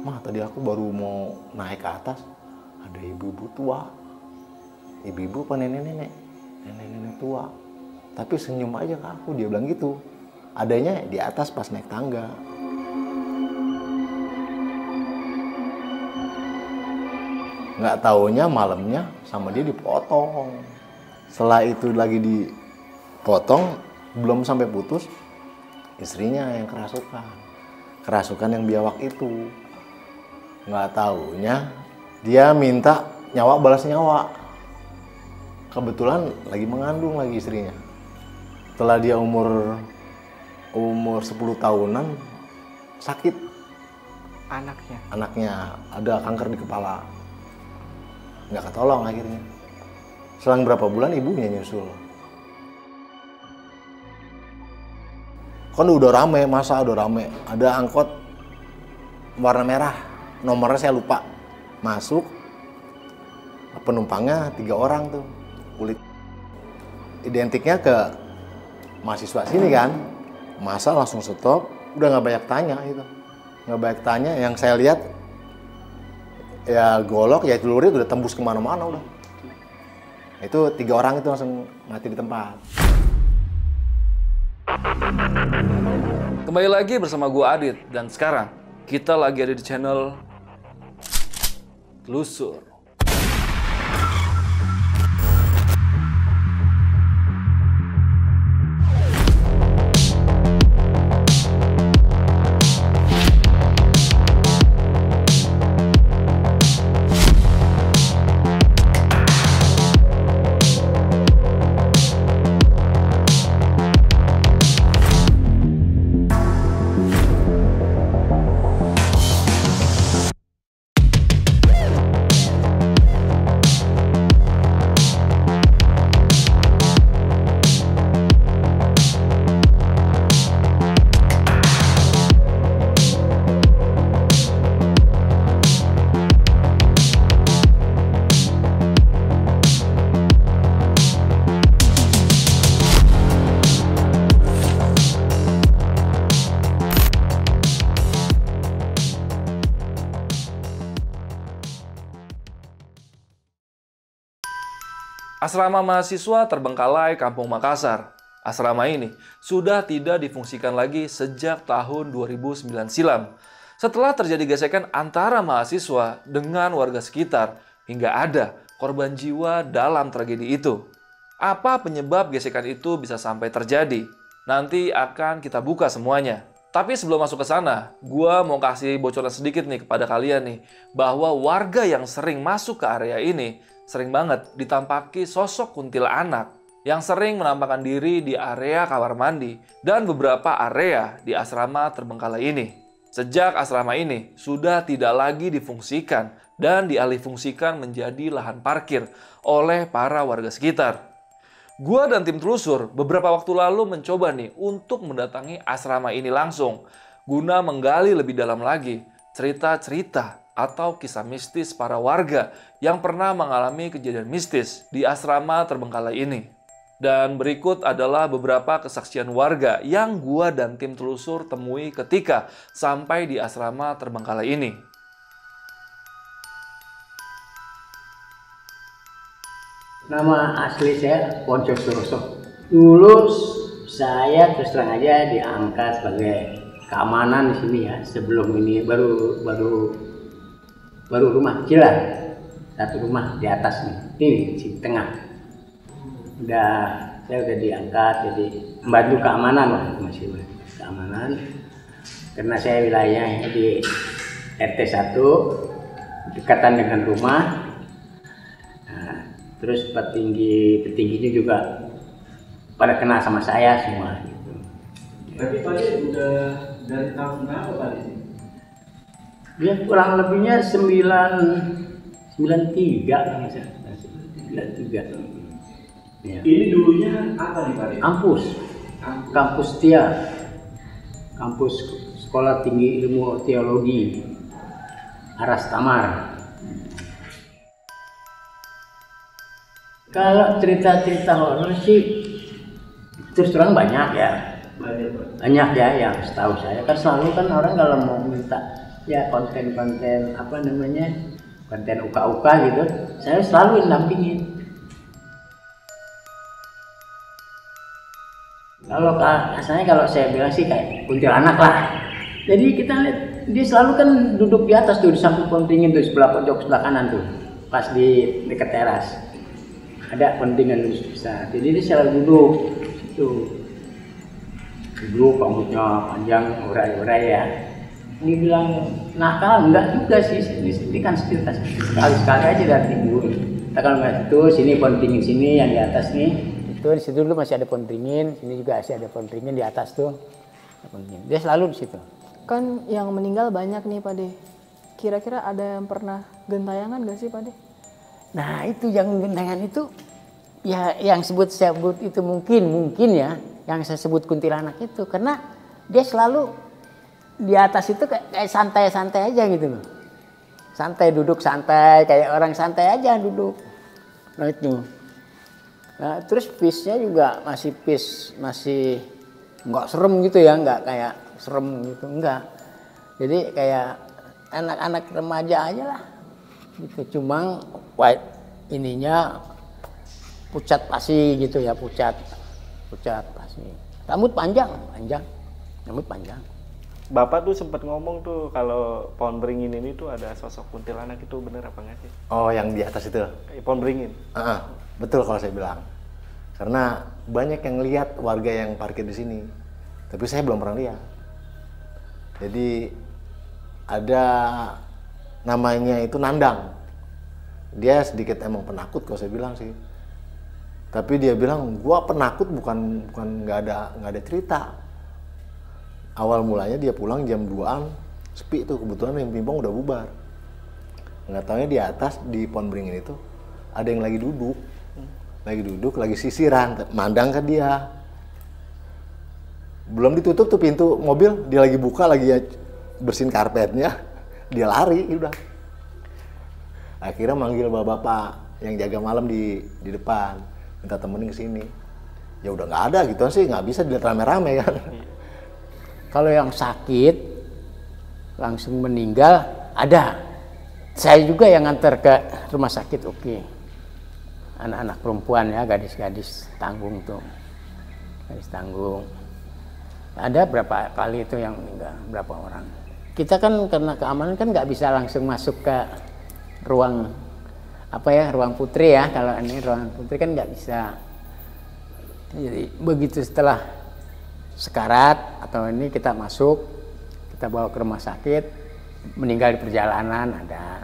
Mah tadi aku baru mau naik ke atas, ada ibu-ibu tua. Ibu-ibu apa nenek-nenek? Nenek-nenek tua. Tapi senyum aja ke aku, dia bilang gitu. Adanya di atas pas naik tangga. Nggak taunya malamnya sama dia dipotong. Setelah itu lagi dipotong, belum sampai putus, istrinya yang kerasukan. Kerasukan yang biawak itu. Nggak taunya dia minta nyawa balas nyawa. Kebetulan lagi mengandung lagi istrinya. Setelah dia umur 10 tahunan sakit. Anaknya ada kanker di kepala. Nggak ketolong akhirnya. Selang berapa bulan ibunya nyusul. Kan udah rame, masa udah rame. Ada angkot warna merah, nomornya saya lupa. Masuk, penumpangnya 3 orang tuh, kulit identiknya ke mahasiswa sini kan. Masa langsung stop, udah nggak banyak tanya itu. Nggak banyak tanya, yang saya lihat ya golok, ya celurit udah tembus kemana-mana udah. Itu 3 orang itu langsung mati di tempat. Kembali lagi bersama gue Adit, dan sekarang kita lagi ada di channel Telusur. Asrama mahasiswa terbengkalai Kampung Makassar. Asrama ini sudah tidak difungsikan lagi sejak tahun 2009 silam. Setelah terjadi gesekan antara mahasiswa dengan warga sekitar, hingga ada korban jiwa dalam tragedi itu. Apa penyebab gesekan itu bisa sampai terjadi? Nanti akan kita buka semuanya. Tapi sebelum masuk ke sana, gua mau kasih bocoran sedikit nih kepada kalian nih, bahwa warga yang sering masuk ke area ini sering banget ditampaki sosok kuntilanak yang sering menampakkan diri di area kamar mandi dan beberapa area di asrama terbengkalai ini. Sejak asrama ini sudah tidak lagi difungsikan dan dialihfungsikan menjadi lahan parkir oleh para warga sekitar. Gua dan tim telusur beberapa waktu lalu mencoba nih untuk mendatangi asrama ini langsung guna menggali lebih dalam lagi cerita-cerita atau kisah mistis para warga yang pernah mengalami kejadian mistis di asrama terbengkalai ini. Dan berikut adalah beberapa kesaksian warga yang gua dan tim telusur temui ketika sampai di asrama terbengkalai ini. Nama asli saya Ponco Suroso. Dulu saya terus terang aja diangkat sebagai keamanan di sini ya. Sebelum ini baru rumah kecil lah, satu rumah di atas nih, ini di tengah. Saya udah diangkat jadi membantu keamanan lah, masih keamanan. Karena saya wilayahnya di RT 1, dekatan dengan rumah. Nah, terus petingginya juga pada kenal sama saya semua. Gitu. Berarti Pak udah dari tahun berapa Pak? Dia kurang lebihnya 93 lah, 93. Ya. Ini dulunya apa nih Pak? Kampus TIA, Kampus Sekolah Tinggi Ilmu Teologi Aras Tamar. Kalau cerita-cerita horor sih terus terang banyak ya. Banyak ya yang setahu saya kan selalu kan orang kalau mau minta ya konten-konten apa namanya, konten uka-uka gitu, saya selalu dampingin. Kalau asalnya kalau saya bilang sih kayak kuntilanak lah. Jadi kita lihat dia selalu kan duduk di atas tuh di samping pohon beringin tuh sebelah pojok sebelah kanan tuh, pas di dekat teras ada pohon beringin besar. Jadi dia selalu duduk situ. Duduk rambutnya panjang urai-urai ya. Ini bilang nakal enggak juga sih, ini kan sekali-sekali aja dari tidur. Kita kalau nggak itu sini pohon beringin sini yang di atas nih. Itu di situ dulu masih ada pohon beringin, sini juga masih ada pohon beringin di atas tuh. Dia selalu di situ. Kan yang meninggal banyak nih Pak De. Kira-kira ada yang pernah gentayangan gak sih Pak De? Nah itu yang gentayangan itu, ya yang saya sebut itu mungkin ya, yang saya sebut kuntilanak itu. Karena dia selalu di atas itu kayak santai-santai aja gitu loh. Santai, duduk santai, kayak orang santai aja duduk. Nah itu. Nah, terus pisnya juga masih nggak serem gitu ya, nggak kayak serem gitu, enggak. Jadi kayak anak-anak remaja aja lah gitu. Cuma ininya pucat pasi gitu ya, pucat pasi. Rambut panjang, rambut panjang. Bapak tuh sempat ngomong tuh kalau pohon beringin ini tuh ada sosok kuntilanak, itu bener apa enggak sih? Oh, yang di atas itu? Pohon beringin? Betul kalau saya bilang. Karena banyak yang lihat warga yang parkir di sini. Tapi saya belum pernah lihat. Jadi ada namanya itu Nandang. Dia sedikit emang penakut kalau saya bilang sih. Tapi dia bilang, gua penakut bukan nggak ada cerita. Awal mulanya dia pulang jam 2-an, sepi tuh, kebetulan yang pimpong udah bubar. Nggak taunya di atas di pohon beringin itu ada yang lagi duduk, lagi sisiran, mandang ke dia. Belum ditutup tuh pintu mobil, dia lagi buka, lagi bersihin karpetnya, dia lari, udah. Akhirnya manggil bapak-bapak yang jaga malam di depan, minta temenin ke sini. Ya udah nggak ada gitu sih, nggak bisa dilihat rame-rame kan. Kalau yang sakit langsung meninggal ada. Saya juga yang nganter ke rumah sakit, oke. Anak-anak perempuan ya, gadis-gadis tanggung tuh, gadis tanggung. Ada berapa kali itu yang meninggal, berapa orang. Kita kan karena keamanan kan nggak bisa langsung masuk ke ruang ruang putri ya. Kalau ini ruang putri kan nggak bisa. Jadi begitu setelah sekarat atau ini kita masuk, kita bawa ke rumah sakit, meninggal di perjalanan ada.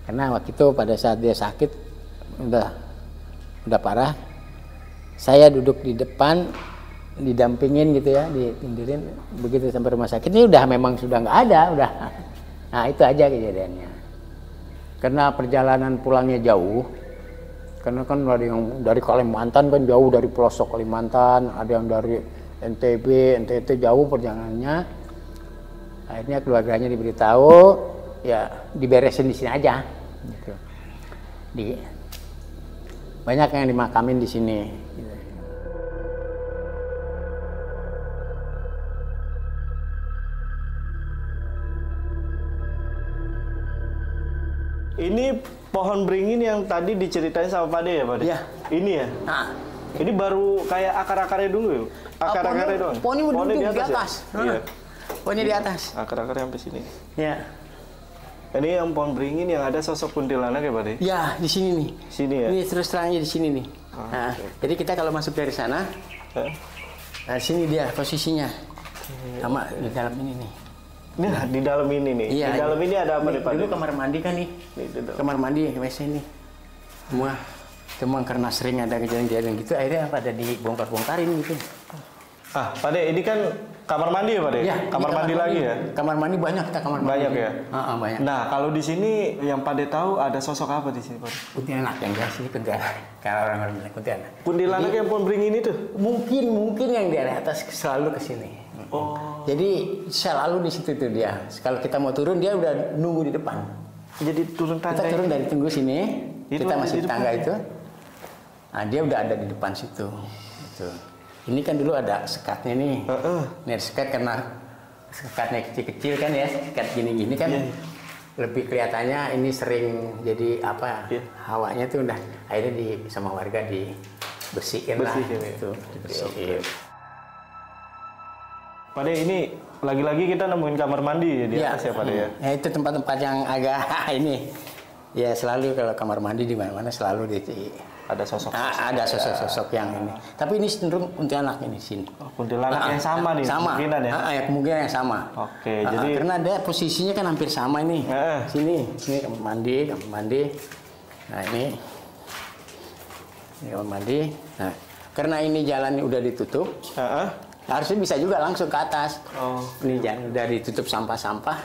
Karena waktu itu pada saat dia sakit udah parah, saya duduk di depan didampingin gitu ya, ditindirin. Begitu sampai rumah sakit ini memang sudah nggak ada, udah. Nah itu aja kejadiannya. Karena perjalanan pulangnya jauh, karena kan ada yang dari Kalimantan kan jauh, dari pelosok Kalimantan, ada yang dari NTT jauh perjalanannya. Akhirnya keluarganya diberitahu, ya diberesin di sini aja. Gitu. Banyak yang dimakamin di sini. Gitu. Ini pohon beringin yang tadi diceritain sama Pak De ya, Pak De? Iya. Ini ya? Nah, ini baru kayak akar-akarnya dulu ya? Akar-akarnya doang? Pohonnya di atas. Ya? Iya. Pohonnya di atas. Akar-akarnya sampai sini. Ya. Ini yang pohon beringin yang ada sosok kuntilanak ya, Pak De? Ya, di sini nih. Sini ya? Ini terus terangnya di sini nih. Nah, jadi kita kalau masuk dari sana, nah sini dia posisinya. Sama di dalam ini nih. Nah, di dalam ini nih. Iya, di dalam ini ada apa nih, Pak? Dulu kamar mandi kan nih. Kamar mandi WC nih. Cuma karena sering ada kejadian-kejadian gitu, akhirnya pada dibongkar-bongkarin gitu. Pak De, ini kan kamar mandi ya, Pak De? Ya, kamar mandi lagi ya? Kamar mandi banyak kita kamar mandi. Banyak ya? Banyak. Nah, kalau di sini yang Pak De tahu ada sosok apa di sini, Pak De? Kuntilanak yang biasa sih, kuntilanak. Kalau orang bilang kuntilanak. Kuntilanak yang pohon beringin itu? Mungkin yang di atas selalu ke sini. Oh. Jadi selalu di situ tuh dia. Kalau kita mau turun dia udah nunggu di depan. Jadi turun tangga. Kita turun dari tunggu sini. Itu kita masih di di tangga depan. itu. Nah, dia udah ada di depan situ. Gitu. Ini kan dulu ada sekatnya nih. Ini ada sekat karena sekatnya kecil-kecil kan ya, sekat gini-gini kan lebih kelihatannya ini sering jadi apa hawanya tuh udah akhirnya sama warga dibersihin lah itu. Dibersihin. Pak De, ini lagi-lagi kita nemuin kamar mandi di atas ya Pak De ya? Ya itu tempat-tempat yang agak ini ya selalu kalau kamar mandi di mana-mana selalu Ada sosok. Ada sosok-sosok yang ini. Tapi ini cenderung kuntilanak ini sini. Oh, kuntilanak yang sama nih. Sama. Kemungkinan ya. Ya kemungkinan yang sama. Oke, jadi karena ada posisinya kan hampir sama ini. Sini kamar mandi. Nah ini kamar mandi. Nah karena ini jalan udah ditutup, harusnya bisa juga langsung ke atas. Ini jalan udah ditutup sampah-sampah.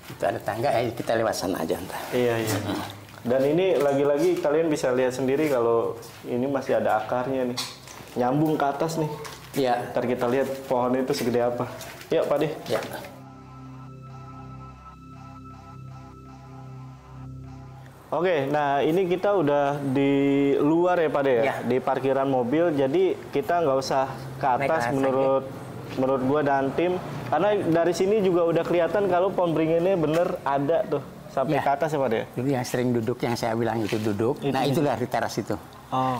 Itu ada tangga, kita lewat sana aja ntar. Iya. Dan ini lagi-lagi kalian bisa lihat sendiri kalau ini masih ada akarnya nih. Nyambung ke atas nih. Iya. Ntar kita lihat pohon itu segede apa. Yuk Pak De. Ya. Oke, nah ini kita udah di luar ya Pak De ya? Di parkiran mobil. Jadi kita nggak usah ke atas menurut gua dan tim. Karena dari sini juga udah kelihatan kalau pohon beringinnya bener ada tuh. Sampai ke atas ya Pak De? Dulu yang sering duduk, yang saya bilang itu duduk. Nah itulah di teras itu.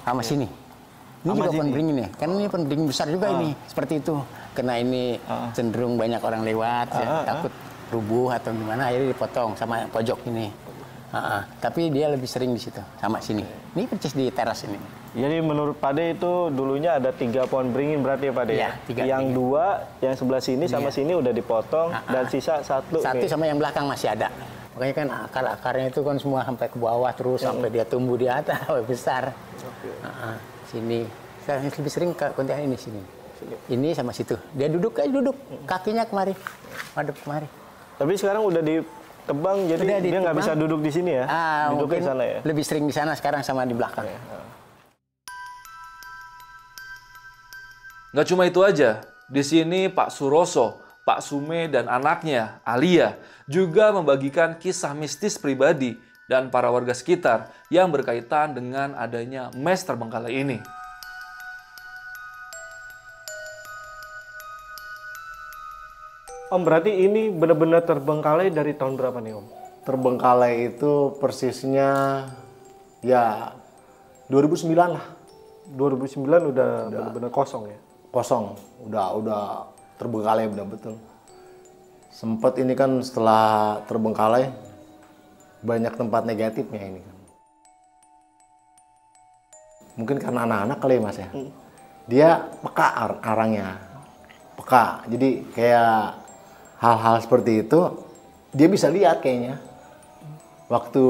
Sama sini. Ini juga pohon beringin ya. Kan ini pohon beringin besar juga ini. Seperti itu. Karena ini cenderung banyak orang lewat. Takut rubuh atau gimana. Akhirnya dipotong sama pojok ini. Tapi dia lebih sering di situ. Sama sini. Ini persis di teras ini. Jadi menurut Pak De itu dulunya ada 3 pohon beringin berarti ya Pak De? Iya, 3. Yang 2, yang sebelah sini sama sini udah dipotong. Dan sisa 1. Satu sama yang belakang masih ada. Makanya kan akar-akarnya itu kan semua sampai ke bawah terus sampai dia tumbuh di atas besar. Sini. Saya lebih sering ke konten ini sini. Ini sama situ. Dia duduk kakinya kemari. Madep kemari. Tapi sekarang udah ditebang jadi dia nggak bisa duduk di sini ya? Duduk di sana ya. Lebih sering di sana sekarang sama di belakang. Nggak cuma itu aja. Di sini Pak Suroso, Pak Sume, dan anaknya, Alia, juga membagikan kisah mistis pribadi dan para warga sekitar yang berkaitan dengan adanya mes terbengkalai ini. Om, berarti ini benar-benar terbengkalai dari tahun berapa nih Om? Terbengkalai itu persisnya ya 2009 lah. 2009 udah benar-benar kosong ya? Kosong, udah terbengkalai betul-betul. Sempet ini kan setelah terbengkalai banyak tempat negatifnya ini kan. Mungkin karena anak-anak kali ya Mas ya. Dia peka arangnya. Peka. Jadi kayak hal-hal seperti itu dia bisa lihat kayaknya. Waktu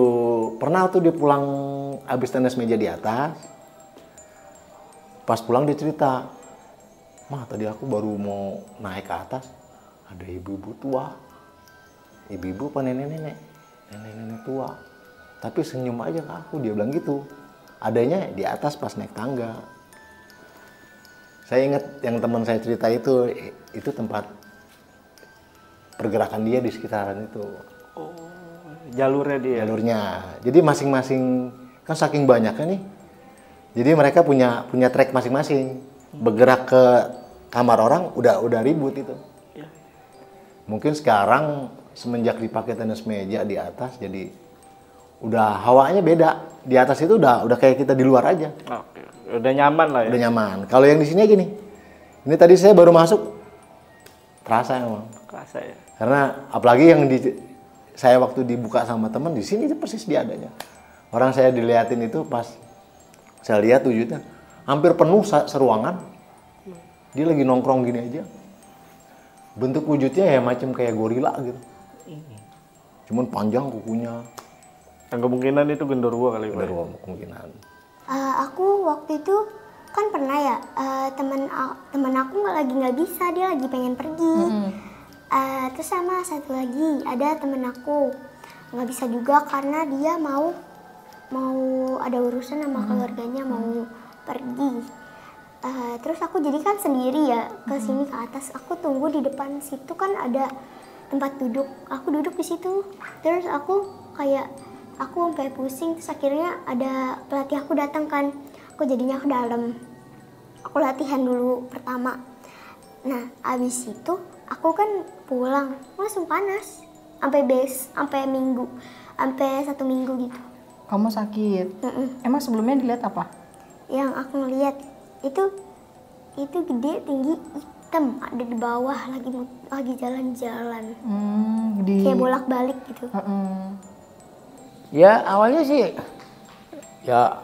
pernah tuh dia pulang habis tenis meja di atas. Pas pulang dia cerita, "Mah, tadi aku baru mau naik ke atas, ada ibu-ibu tua. Ibu-ibu apa nenek-nenek? Nenek-nenek tua. Tapi senyum aja ke aku," dia bilang gitu. Adanya di atas pas naik tangga. Saya ingat yang teman saya cerita itu tempat pergerakan dia di sekitaran itu. Oh, jalurnya dia? Jalurnya. Jadi masing-masing, kan saking banyaknya nih. Jadi mereka punya trek masing-masing. Bergerak ke kamar orang udah ribut itu. Mungkin sekarang semenjak dipakai tenis meja di atas jadi udah hawanya beda. Di atas itu udah kayak kita di luar aja. Oke. Udah nyaman lah ya. Udah nyaman. Kalau yang di sini aja nih. Ini tadi saya baru masuk terasa emang. Kerasa ya. Karena apalagi yang saya waktu dibuka sama teman di sini itu persis dia adanya. Orang saya diliatin itu pas saya lihat wujudnya hampir penuh seruangan. Dia lagi nongkrong gini aja. Bentuk wujudnya ya macam kayak gorila gitu. Cuman panjang kukunya. Yang kemungkinan itu genderuwo kali. Genderuwo kemungkinan. Aku waktu itu kan pernah ya teman aku nggak bisa, dia lagi pengen pergi. Terus sama satu lagi ada temen aku nggak bisa juga karena dia mau ada urusan sama keluarganya, mau pergi. Terus aku jadi kan sendiri ya ke sini ke atas. Aku tunggu di depan situ kan ada tempat duduk. Aku duduk di situ. Terus aku sampai pusing. Terus akhirnya ada pelatih aku datang kan. Aku jadinya ke dalam. Aku latihan dulu pertama. Nah, abis itu aku kan pulang langsung panas sampai sampai 1 minggu gitu. Kamu sakit. Emang sebelumnya dilihat apa? Yang aku ngeliat itu gede, tinggi, hitam, ada di bawah lagi jalan-jalan. Kayak bolak-balik gitu. Ya awalnya sih ya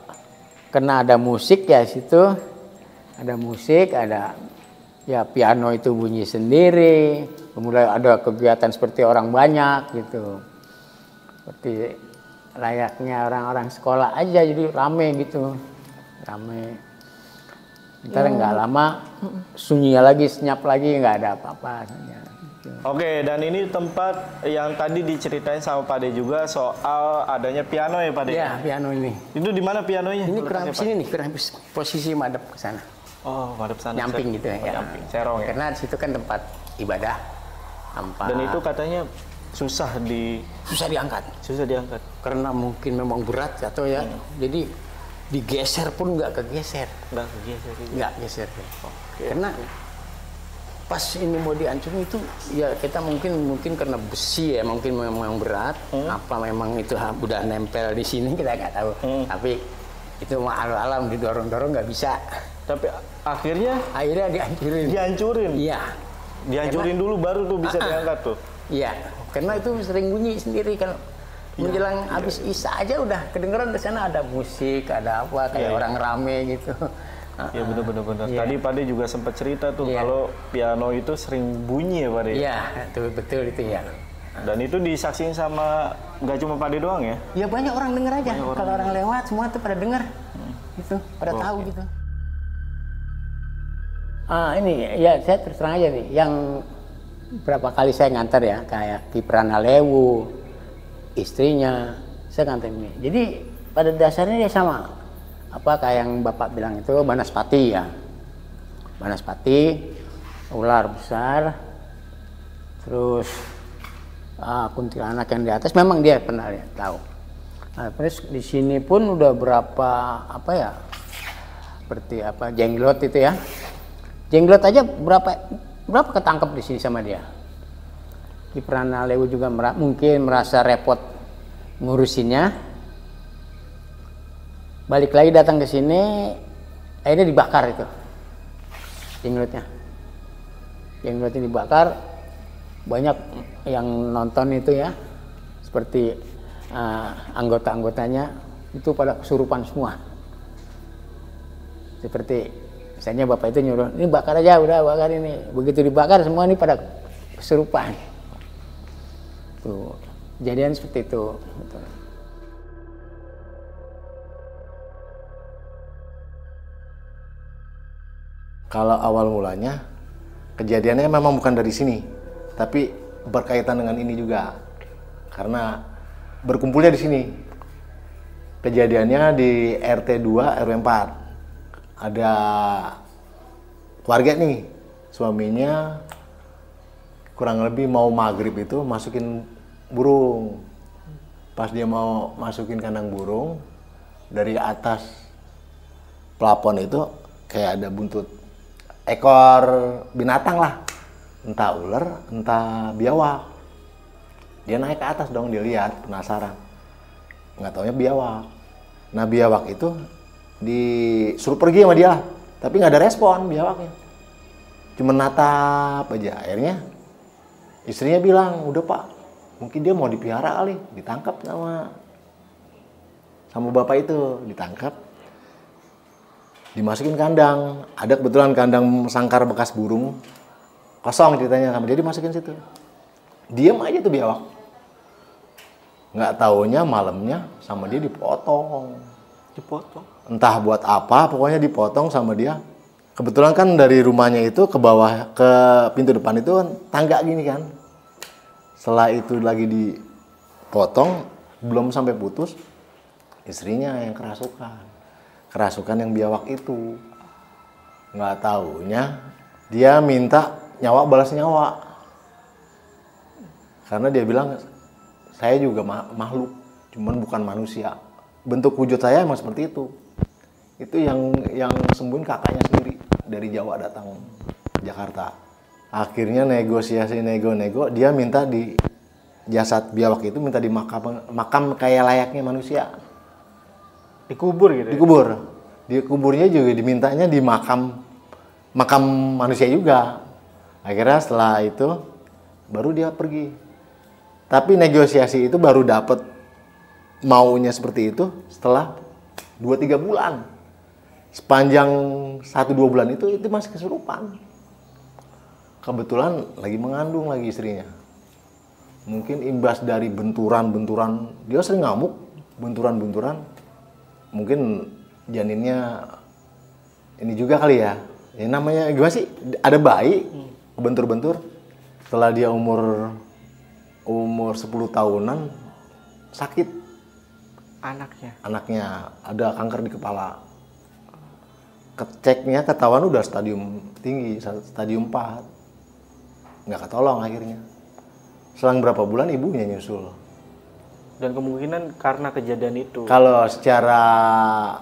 karena ada musik ya situ, ada musik, ada ya piano itu bunyi sendiri, kemudian ada kegiatan seperti orang banyak gitu, seperti layaknya orang-orang sekolah aja, jadi rame gitu, rame. Ntar nggak lama sunyi lagi, senyap lagi, nggak ada apa-apa. Oke, dan ini tempat yang tadi diceritain sama Pak De juga soal adanya piano ya Pak De? Iya, piano ini. Itu di mana pianonya? Ini kurang sini nih, kurang posisi madep ke sana. Oh, madep sana. Nyamping gitu ya. Nyamping, serong ya. Karena di situ kan tempat ibadah. Tempat. Dan itu katanya susah diangkat. Susah diangkat. Karena mungkin memang berat atau ya. Jadi digeser pun nggak kegeser. Nggak geser. Okay. Karena pas ini mau dihancurin itu ya kita mungkin karena besi ya, mungkin memang berat. Apa memang itu udah nempel di sini kita nggak tahu. Tapi itu mah alam didorong-dorong nggak bisa. Tapi akhirnya dihancurin. Iya. Dihancurin dulu baru tuh bisa diangkat tuh. Iya. Karena itu sering bunyi sendiri kan. Menjelang habis Isya aja udah kedengeran di sana ada musik, ada apa kayak orang rame gitu. Iya benar. Tadi Pak De juga sempat cerita tuh kalau piano itu sering bunyi ya Pak De. Iya, betul itu ya. Dan itu disaksiin sama nggak cuma Pak De doang ya? Ya banyak orang denger aja. Kalau orang lewat semua tuh pada denger. Gitu, pada tahu gitu. Ini ya saya terus terang aja nih, yang berapa kali saya ngantar ya kayak Kiprana Lewu, istrinya saya ngantar ini. Jadi pada dasarnya dia sama. Apa kayak yang Bapak bilang itu Banaspati ya. Banaspati, ular besar. Terus kuntilanak yang di atas memang dia pernah lihat, tahu. Nah, terus di sini pun udah berapa apa ya? Seperti apa jenglot itu ya. Jenglot aja berapa ketangkep di sini sama dia. Kiprana Lewu juga mungkin merasa repot ngurusinnya. Balik lagi datang ke sini, akhirnya dibakar itu jenglotnya. Jenglotnya dibakar, banyak yang nonton itu ya, seperti anggota-anggotanya itu pada kesurupan semua. Seperti misalnya Bapak itu nyuruh, ini bakar aja, udah bakar ini. Begitu dibakar semua ini pada kesurupan. Tuh, kejadian seperti itu. Betul. Kalau awal mulanya kejadiannya memang bukan dari sini, tapi berkaitan dengan ini juga. Karena berkumpulnya di sini. Kejadiannya di RT 2 RW 4. Ada keluarga nih, suaminya kurang lebih mau maghrib itu masukin burung. Pas dia mau masukin kandang burung, dari atas plafon itu kayak ada buntut ekor binatang lah, entah ular, entah biawak. Dia naik ke atas dong, dia lihat, penasaran, nggak taunya biawak. Nah biawak itu disuruh pergi sama dia, tapi nggak ada respon biawaknya, cuma natap aja. Akhirnya istrinya bilang, udah Pak, mungkin dia mau dipelihara kali, ditangkap sama bapak itu, ditangkap. Dimasukin kandang, ada kebetulan kandang sangkar bekas burung kosong ceritanya, sama dia dimasukin situ. Diam aja tuh biawak. Nggak taunya malamnya sama dia dipotong. Entah buat apa, pokoknya dipotong sama dia. Kebetulan kan dari rumahnya itu ke bawah, ke pintu depan itu kan tangga gini kan. Setelah itu lagi dipotong, belum sampai putus, istrinya yang kerasukan yang biawak itu. Nggak taunya dia minta nyawa balas nyawa, karena dia bilang saya juga makhluk, cuman bukan manusia. Bentuk wujud saya emang seperti itu. Itu yang sembuhin kakaknya sendiri dari Jawa datang ke Jakarta. Akhirnya negosiasi nego-nego, dia minta di jasad biawak itu minta di makam kayak layaknya manusia. Dikubur gitu. Dikubur. Dikuburnya juga dimintanya di makam manusia juga. Akhirnya setelah itu baru dia pergi. Tapi negosiasi itu baru dapat maunya seperti itu setelah 2-3 bulan. Sepanjang 1-2 bulan itu masih kesurupan. Kebetulan lagi mengandung lagi istrinya. Mungkin imbas dari benturan-benturan, dia sering ngamuk, benturan-benturan. Mungkin janinnya ini juga kali ya. Ya namanya gimana sih? Ada bayi bentur-bentur. Setelah dia umur 10 tahunan sakit. Anaknya ada kanker di kepala. Ceknya ketahuan udah stadium tinggi, stadium 4. Nggak ketolong akhirnya. Selang berapa bulan ibunya nyusul. Dan kemungkinan karena kejadian itu. Kalau secara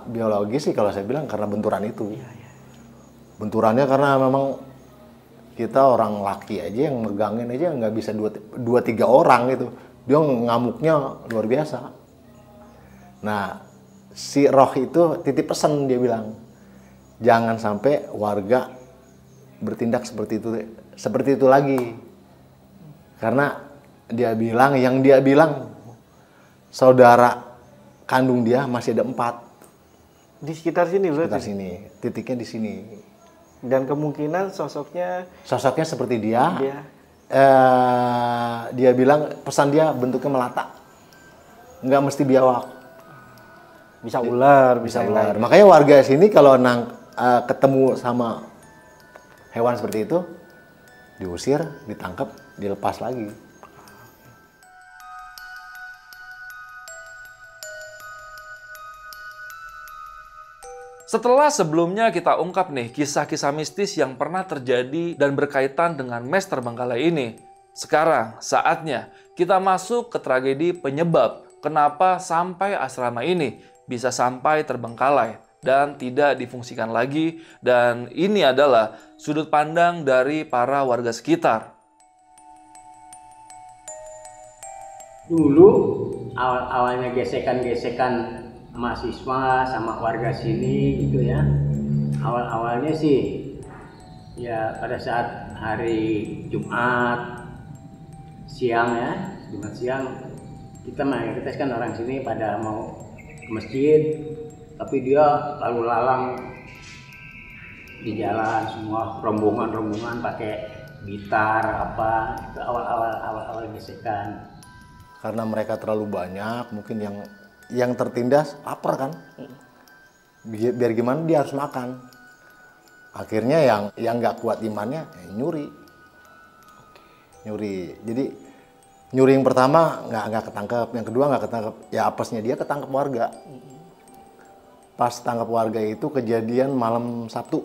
biologis sih kalau saya bilang karena benturan itu. Benturannya karena memang kita orang laki aja yang megangin aja nggak bisa 2-3 orang gitu. Dia ngamuknya luar biasa. Nah, si roh itu titip pesan dia bilang. Jangan sampai warga bertindak seperti itu lagi. Karena dia bilang saudara kandung dia masih ada 4 di sekitar sini berarti. Sekitar sini, titiknya di sini. Dan kemungkinan sosoknya seperti dia. Dia bilang pesan dia bentuknya melata, nggak mesti biawak. Bisa ular, bisa ular. Makanya warga sini kalau ketemu sama hewan seperti itu, diusir, ditangkap, dilepas lagi. Setelah sebelumnya kita ungkap nih kisah-kisah mistis yang pernah terjadi dan berkaitan dengan mes terbengkalai ini. Sekarang saatnya kita masuk ke tragedi penyebab kenapa sampai asrama ini bisa sampai terbengkalai dan tidak difungsikan lagi, dan ini adalah sudut pandang dari para warga sekitar. Dulu awalnya gesekan-gesekan mahasiswa sama warga sini gitu ya. Awalnya sih ya pada saat hari Jumat siang kita mayoritas kan orang sini pada mau ke masjid, tapi dia lalu lalang di jalan semua rombongan pakai gitar apa. Itu awal gesekan. Karena mereka terlalu banyak, mungkin yang tertindas lapar kan. Biar gimana dia harus makan. Akhirnya yang nggak kuat imannya nyuri. Jadi nyuri yang pertama nggak ketangkep, yang kedua nggak ketangkep. Ya apesnya dia ketangkep warga. Pas tangkap warga itu kejadian malam Sabtu.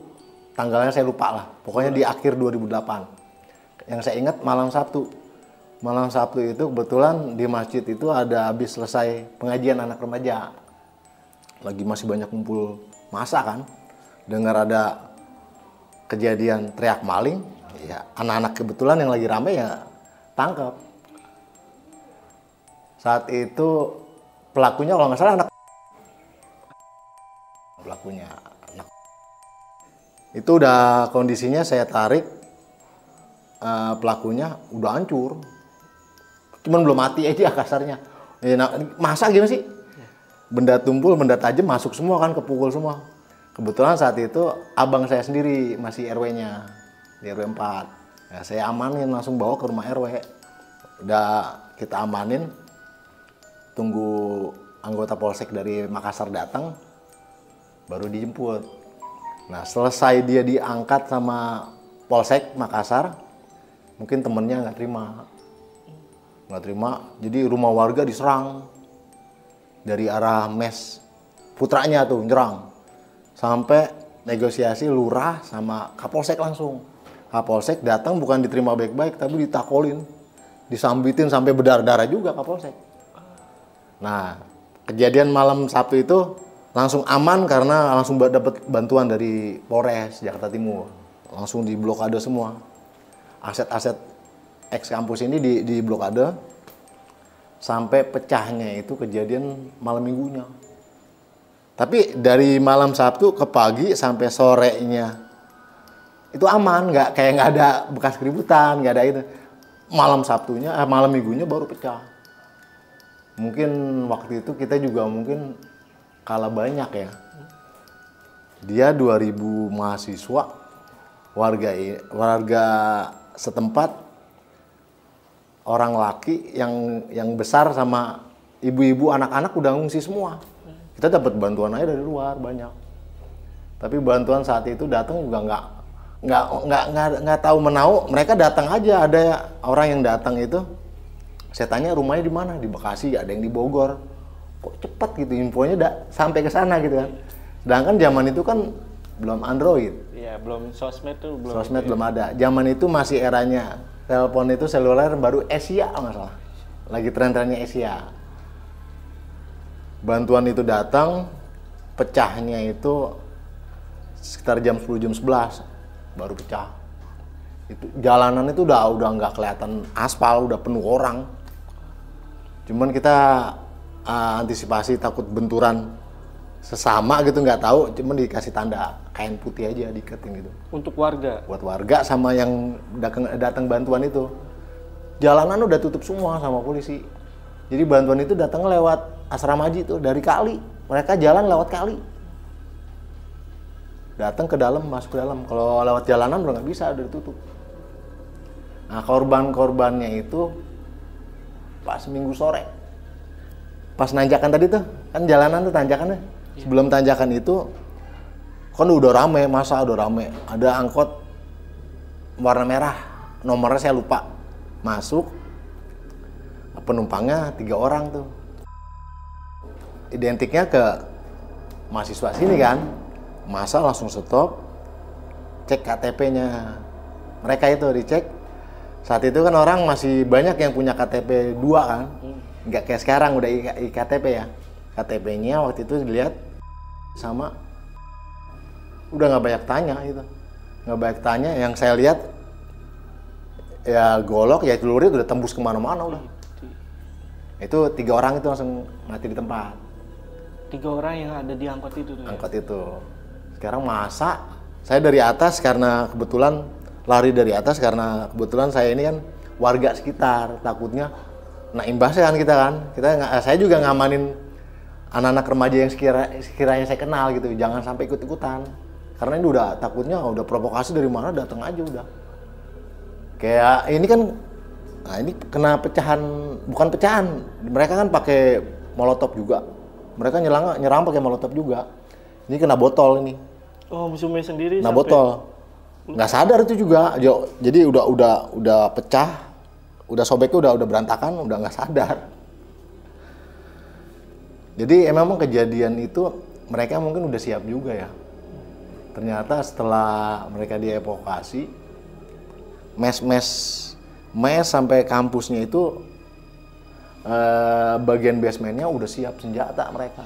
Tanggalnya saya lupa lah. Pokoknya di akhir 2008. Yang saya ingat malam Sabtu. Malam Sabtu itu kebetulan di masjid itu ada habis selesai pengajian anak remaja. Lagi masih banyak kumpul masa kan. Dengar ada kejadian teriak maling, ya anak-anak kebetulan yang lagi rame ya tangkap. Saat itu pelakunya kalau nggak salah anak. Itu udah kondisinya saya tarik, pelakunya udah hancur. Cuman belum mati aja kasarnya. Masa gimana sih? Benda tumpul, benda tajam masuk semua kan, kepukul semua. Kebetulan saat itu abang saya sendiri masih RW-nya, di RW 4. Ya, saya amanin, langsung bawa ke rumah RW. Udah kita amanin, tunggu anggota Polsek dari Makassar datang, baru dijemput. Nah selesai dia diangkat sama Polsek Makassar, mungkin temennya nggak terima, jadi rumah warga diserang dari arah mes putranya tuh nyerang, sampai negosiasi lurah sama Kapolsek langsung. Kapolsek datang bukan diterima baik-baik tapi ditakolin, disambitin sampai berdarah-darah juga Kapolsek. Nah kejadian malam Sabtu itu langsung aman karena langsung dapat bantuan dari Polres Jakarta Timur, langsung diblokade semua. aset-aset ex kampus ini di blokade sampai pecahnya itu kejadian malam minggunya. Tapi dari malam Sabtu ke pagi sampai sorenya itu aman, nggak ada bekas keributan, nggak ada itu. Malam Sabtunya, malam minggunya baru pecah. Mungkin waktu itu kita juga mungkin kalah banyak ya. Dia 2000 mahasiswa, warga setempat, orang laki yang besar sama ibu-ibu, anak-anak udah ngungsi semua. Kita dapat bantuan aja dari luar banyak. Tapi bantuan saat itu datang juga nggak tahu menau. Mereka datang aja, ada orang yang datang itu. Saya tanya rumahnya di mana, di Bekasi, ada yang di Bogor. Kok cepat gitu infonya sampai ke sana gitu kan. Sedangkan zaman itu kan belum Android. Iya, belum sosmed tuh belum. Sosmed belum ada. Zaman itu masih eranya telepon itu seluler baru Asia nggak salah. Lagi tren-trennya Asia. Bantuan itu datang, pecahnya itu sekitar jam 10 jam 11 baru pecah. Itu jalanan itu udah nggak kelihatan aspal, udah penuh orang. Cuman kita antisipasi takut benturan sesama gitu, nggak tahu, cuman dikasih tanda kain putih aja diketin gitu. Untuk warga? Buat warga sama yang datang bantuan itu. Jalanan udah tutup semua sama polisi. Jadi bantuan itu datang lewat asrama haji itu dari kali. Mereka jalan lewat kali. Datang ke dalam, masuk ke dalam. Kalau lewat jalanan udah nggak bisa, udah ditutup. Nah, korban-korbannya itu pas Minggu sore. Pas nanjakan tadi tuh, kan jalanan tuh tanjakannya. Sebelum tanjakan itu, kan udah rame, masa udah rame. Ada angkot warna merah, nomornya saya lupa. Masuk, penumpangnya 3 orang tuh. Identiknya ke mahasiswa sini kan. Masa langsung stop, cek KTP-nya. Mereka itu dicek. Saat itu kan orang masih banyak yang punya KTP 2 kan. Nggak kayak sekarang udah iktp ya. KTP-nya waktu itu dilihat sama, udah nggak banyak tanya itu. Nggak banyak tanya, yang saya lihat ya golok, ya celurit udah tembus kemana-mana udah. Itu 3 orang itu langsung mati di tempat. 3 orang yang ada di angkot itu tuh. Angkot itu. Sekarang masa saya dari atas karena kebetulan lari dari atas karena kebetulan saya ini kan warga sekitar, takutnya nah imbasnya kan saya juga ngamanin anak-anak remaja yang sekiranya saya kenal gitu, jangan sampai ikut-ikutan. Karena ini udah takutnya udah provokasi dari mana datang aja udah. Kayak ini kan, nah ini kena pecahan, bukan pecahan, mereka kan pakai molotov juga. Mereka nyerang pakai molotov juga. Ini kena botol ini. Oh, musuhnya sendiri kena botol. Nggak sadar itu juga. Jadi udah pecah, udah sobeknya udah berantakan, udah nggak sadar. Jadi emang kejadian itu mereka mungkin udah siap juga ya. Ternyata setelah mereka dievakuasi, mes sampai kampusnya itu bagian basementnya udah siap senjata mereka.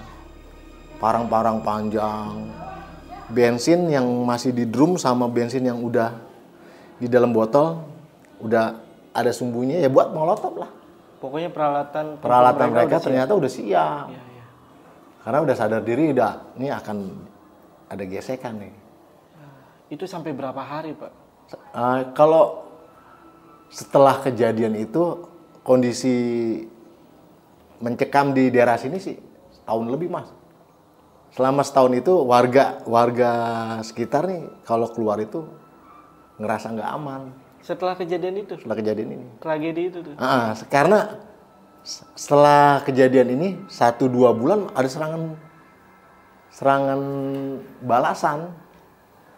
Parang-parang panjang, bensin yang masih di drum sama bensin yang udah di dalam botol, udah ada sumbunya ya buat molotov lah. Pokoknya peralatan mereka ternyata udah siap. Ya. Karena udah sadar diri, ini akan ada gesekan nih. Itu sampai berapa hari, Pak? Kalau setelah kejadian itu kondisi mencekam di daerah sini sih tahun lebih, Mas. Selama setahun itu warga sekitar nih kalau keluar itu ngerasa nggak aman. Setelah kejadian itu? Setelah kejadian ini. Tragedi itu tuh? Karena setelah kejadian ini 1-2 bulan ada serangan balasan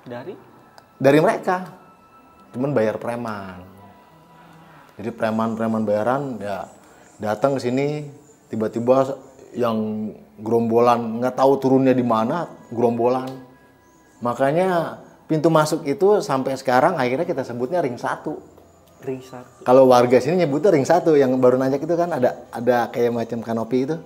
dari mereka. Cuman bayar preman. Jadi preman bayaran ya datang ke sini tiba-tiba yang gerombolan nggak tahu turunnya di mana, gerombolan. Makanya pintu masuk itu sampai sekarang akhirnya kita sebutnya ring 1. Ring 1. Kalau warga sini nyebutnya ring 1, yang baru nanjak itu kan ada kayak macam kanopi itu.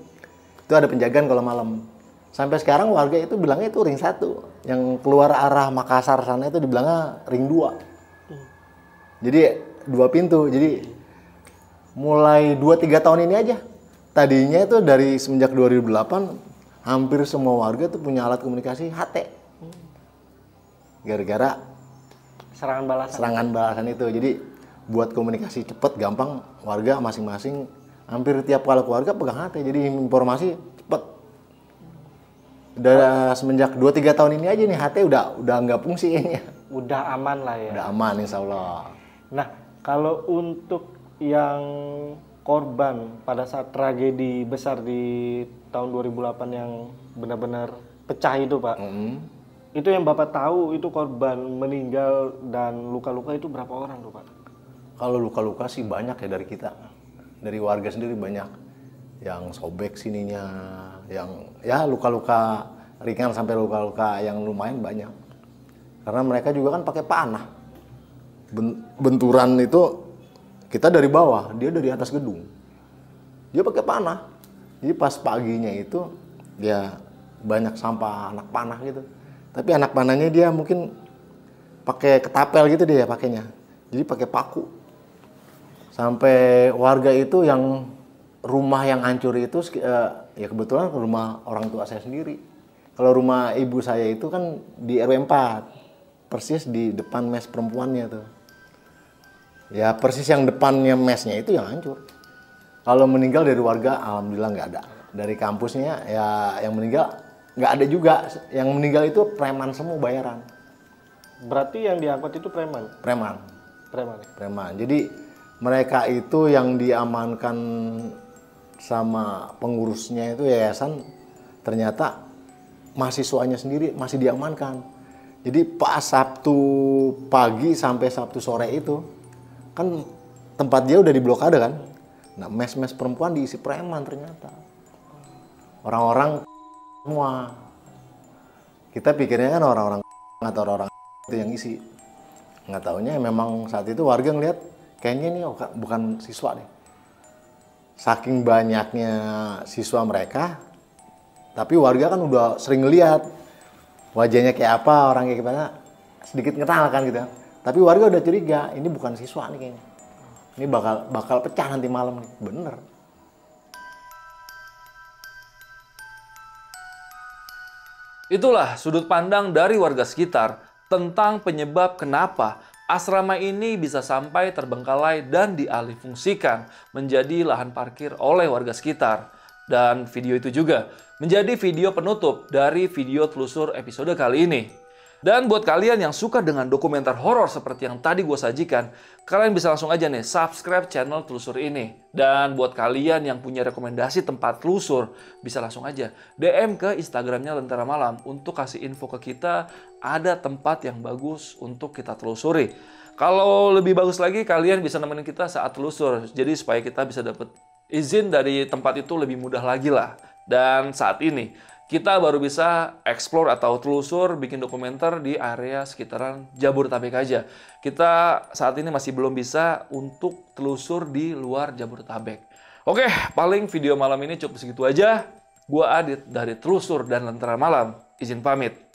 Itu ada penjagaan kalau malam. Sampai sekarang warga itu bilangnya itu ring 1. Yang keluar arah Makassar sana itu dibilangnya ring 2. Jadi 2 pintu. Jadi mulai 2-3 tahun ini aja. Tadinya itu dari semenjak 2008 hampir semua warga tuh punya alat komunikasi HT. Gara-gara serangan balasan itu. Jadi buat komunikasi cepet, gampang, warga masing-masing hampir tiap kali keluarga pegang HT. Jadi informasi cepet. Udah semenjak 2-3 tahun ini aja nih HT udah nggak fungsi kayaknya. Udah aman lah ya. Udah aman insya Allah. Nah, kalau untuk yang korban pada saat tragedi besar di tahun 2008 yang benar-benar pecah itu, Pak. Itu yang Bapak tahu itu korban meninggal dan luka-luka itu berapa orang tuh, Pak? Kalau luka-luka sih banyak ya dari kita. Dari warga sendiri banyak. Yang sobek sininya, yang ya luka-luka ringan sampai luka-luka yang lumayan banyak. Karena mereka juga kan pakai panah. Benturan itu kita dari bawah, dia dari atas gedung. Dia pakai panah. Jadi pas paginya itu dia banyak sampah anak panah gitu. Tapi anak panahnya dia mungkin pakai ketapel gitu dia pakainya. Jadi pakai paku. Sampai warga itu yang rumah yang hancur itu ya kebetulan rumah orang tua saya sendiri. Kalau rumah ibu saya itu kan di RW 4. Persis di depan mes perempuannya tuh. Ya persis yang depannya mesnya itu yang hancur. Kalau meninggal dari warga, alhamdulillah nggak ada. Dari kampusnya ya yang meninggal nggak ada juga. Yang meninggal itu preman semua bayaran. Berarti yang diangkut itu preman? Preman. Preman. Preman. Jadi mereka itu yang diamankan sama pengurusnya itu yayasan, ternyata mahasiswanya sendiri masih diamankan. Jadi pas Sabtu pagi sampai Sabtu sore itu kan tempat dia udah diblokade kan. Nah, mes-mes perempuan diisi preman ternyata. Orang-orang semua. Kita pikirnya kan orang-orang atau orang itu yang isi. Nggak taunya memang saat itu warga ngeliat kayaknya ini bukan siswa deh. Saking banyaknya siswa mereka, tapi warga kan udah sering ngeliat wajahnya kayak apa, orang kayak gimana, sedikit ngetal kan gitu. Tapi warga udah curiga, ini bukan siswa nih kayaknya. Ini bakal pecah nanti malam nih. Bener. Itulah sudut pandang dari warga sekitar tentang penyebab kenapa asrama ini bisa sampai terbengkalai dan dialihfungsikan menjadi lahan parkir oleh warga sekitar. Dan video itu juga menjadi video penutup dari video telusur episode kali ini. Dan buat kalian yang suka dengan dokumenter horor seperti yang tadi gue sajikan, kalian bisa langsung aja nih subscribe channel telusur ini. Dan buat kalian yang punya rekomendasi tempat telusur, bisa langsung aja DM ke Instagramnya Lentera Malam untuk kasih info ke kita ada tempat yang bagus untuk kita telusuri. Kalau lebih bagus lagi, kalian bisa nemenin kita saat telusur. Jadi supaya kita bisa dapat izin dari tempat itu lebih mudah lagi lah. Dan saat ini kita baru bisa explore atau telusur bikin dokumenter di area sekitaran Jabodetabek aja. Kita saat ini masih belum bisa untuk telusur di luar Jabodetabek. Oke, paling video malam ini cukup segitu aja. Gua Adit dari Telusur dan Lentera Malam. Izin pamit.